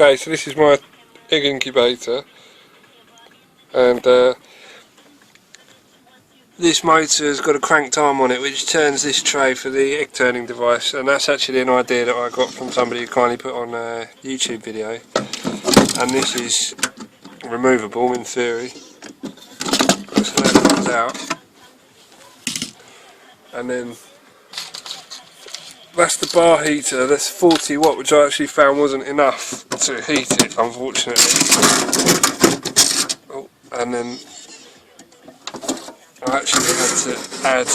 Okay, so this is my egg incubator, and this motor has got a cranked arm on it which turns this tray for the egg turning device, and that's actually an idea that I got from somebody who kindly put on a YouTube video. And this is removable in theory, so that comes out, and then that's the bar heater. That's 40 watt, which I actually found wasn't enough to heat it, unfortunately. Oh, and then I actually had to add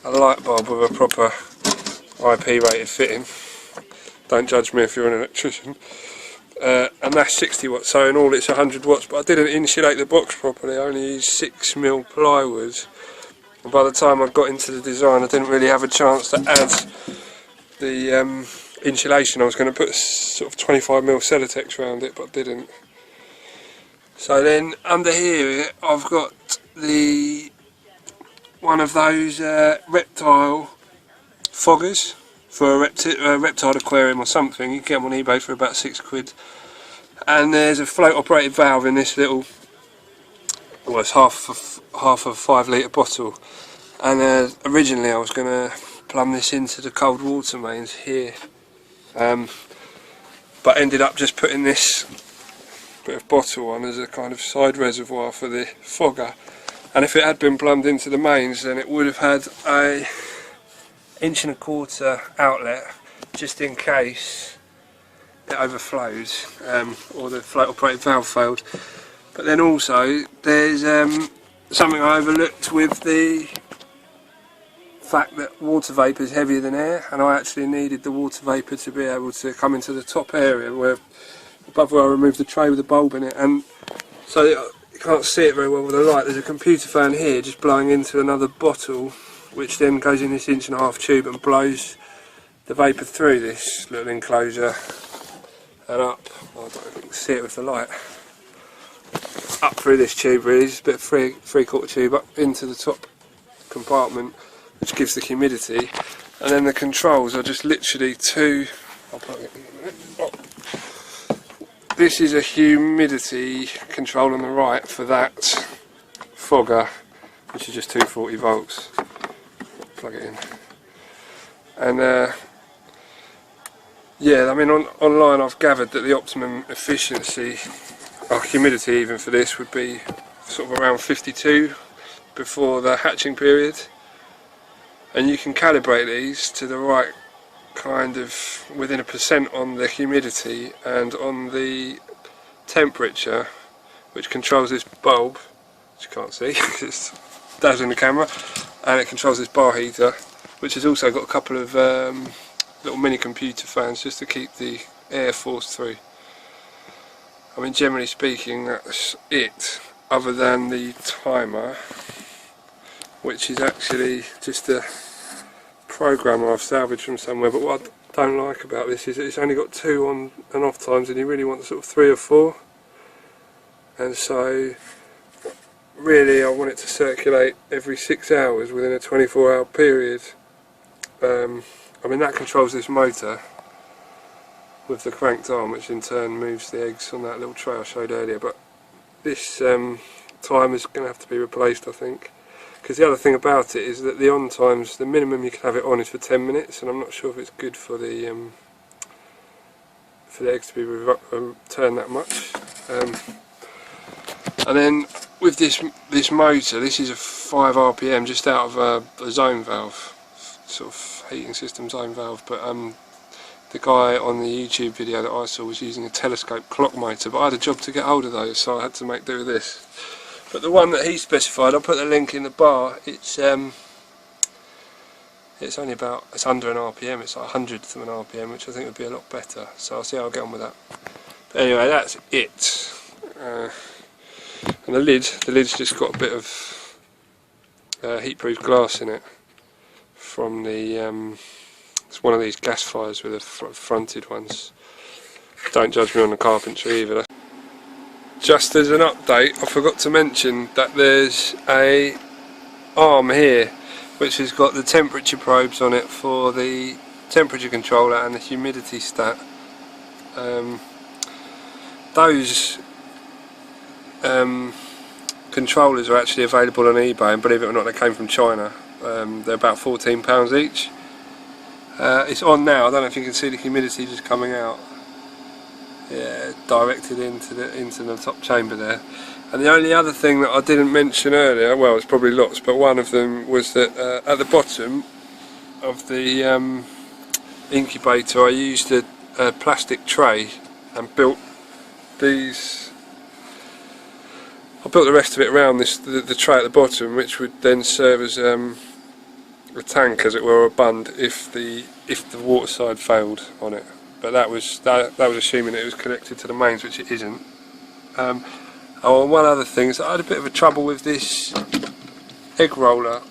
a light bulb with a proper IP rated fitting. Don't judge me if you're an electrician. And that's 60 watts, so in all it's 100 watts, but I didn't insulate the box properly. I only used 6mm plywood, and by the time I got into the design I didn't really have a chance to add the insulation. I was going to put sort of 25mm Celotex around it, but I didn't. So then under here I've got one of those reptile foggers for a reptile aquarium or something. You can get them on eBay for about £6. And there's a float operated valve in this little, well, it's half of a 5 litre bottle. And originally I was going to plumb this into the cold water mains here, but ended up just putting this bit of bottle on as a kind of side reservoir for the fogger. And if it had been plumbed into the mains, then it would have had a 1.25 inch outlet, just in case it overflowed or the float operated valve failed. But then also there's something I overlooked with the fact that water vapour is heavier than air, and I actually needed the water vapour to be able to come into the top area where above where I removed the tray with the bulb in it. And so you can't see it very well with the light. There's a computer fan here just blowing into another bottle, which then goes in this 1.5 inch tube and blows the vapour through this little enclosure and up. I don't know if you can see it with the light. Up through this tube really, just a bit of three-quarter tube up into the top compartment, which gives the humidity. And then the controls are just literally two. I'll plug it in a minute. Oh. This is a humidity control on the right for that fogger, which is just 240 volts. Plug it in. And yeah, I mean online I've gathered that the optimum efficiency, or humidity even for this, would be sort of around 52 before the hatching period. And you can calibrate these to the right kind of within 1% on the humidity and on the temperature, which controls this bulb, which you can't see because it's dazzling the camera, and it controls this bar heater, which has also got a couple of little mini computer fans just to keep the air forced through. I mean, generally speaking, that's it, other than the timer, which is actually just a programmer I've salvaged from somewhere. But what I don't like about this is that it's only got 2 on and off times, and you really want sort of 3 or 4. And so really I want it to circulate every 6 hours within a 24-hour period. I mean, that controls this motor with the cranked arm, which in turn moves the eggs on that little tray I showed earlier. But this timer is going to have to be replaced, I think, because the other thing about it is that the on times, the minimum you can have it on is for 10 minutes, and I'm not sure if it's good for the eggs to be turned that much. And then with this motor, this is a 5 RPM just out of a zone valve, sort of heating system zone valve. But the guy on the YouTube video that I saw was using a telescope clock motor, but I had a job to get hold of those, so I had to make do with this. But the one that he specified, I'll put the link in the bar. It's only about, it's under an RPM. It's like 100th of an RPM, which I think would be a lot better. So I'll see how I get on with that. But anyway, that's it. And the lid's just got a bit of heat-proof glass in it from the. It's one of these gas fires with the fronted ones. Don't judge me on the carpentry either. Just as an update, I forgot to mention that there's a arm here which has got the temperature probes on it for the temperature controller and the humidity stat. those controllers are actually available on eBay, and believe it or not, they came from China. They're about £14 each. It's on now. I don't know if you can see the humidity just coming out. Yeah, directed into the top chamber there. And the only other thing that I didn't mention earlier, well, it's probably lots, but one of them was that at the bottom of the incubator, I used a plastic tray and built these. I built the rest of it around the tray at the bottom, which would then serve as a tank, as it were, or a bund if the water side failed on it. But that was assuming it was connected to the mains, which it isn't. Oh, and one other thing is I had a bit of a trouble with this egg roller.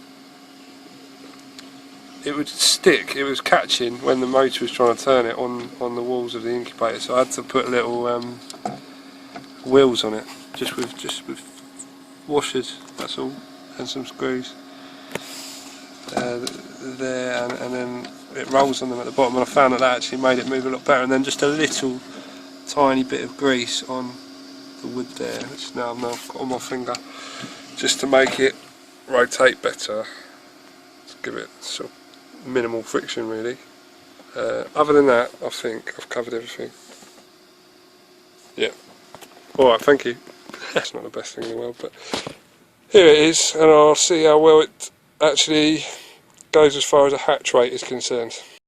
It would stick. It was catching when the motor was trying to turn it on the walls of the incubator. So I had to put little wheels on it, just with washers. That's all, and some screws there, and then it rolls on them at the bottom. And I found that actually made it move a lot better. And then just a little tiny bit of grease on the wood there, which now I've got on my finger, just to make it rotate better, to give it sort of minimal friction really. Other than that, I think I've covered everything. Yeah. Alright, thank you. It's not the best thing in the world, but here it is, and I'll see how well it actually goes as far as a hatch rate is concerned.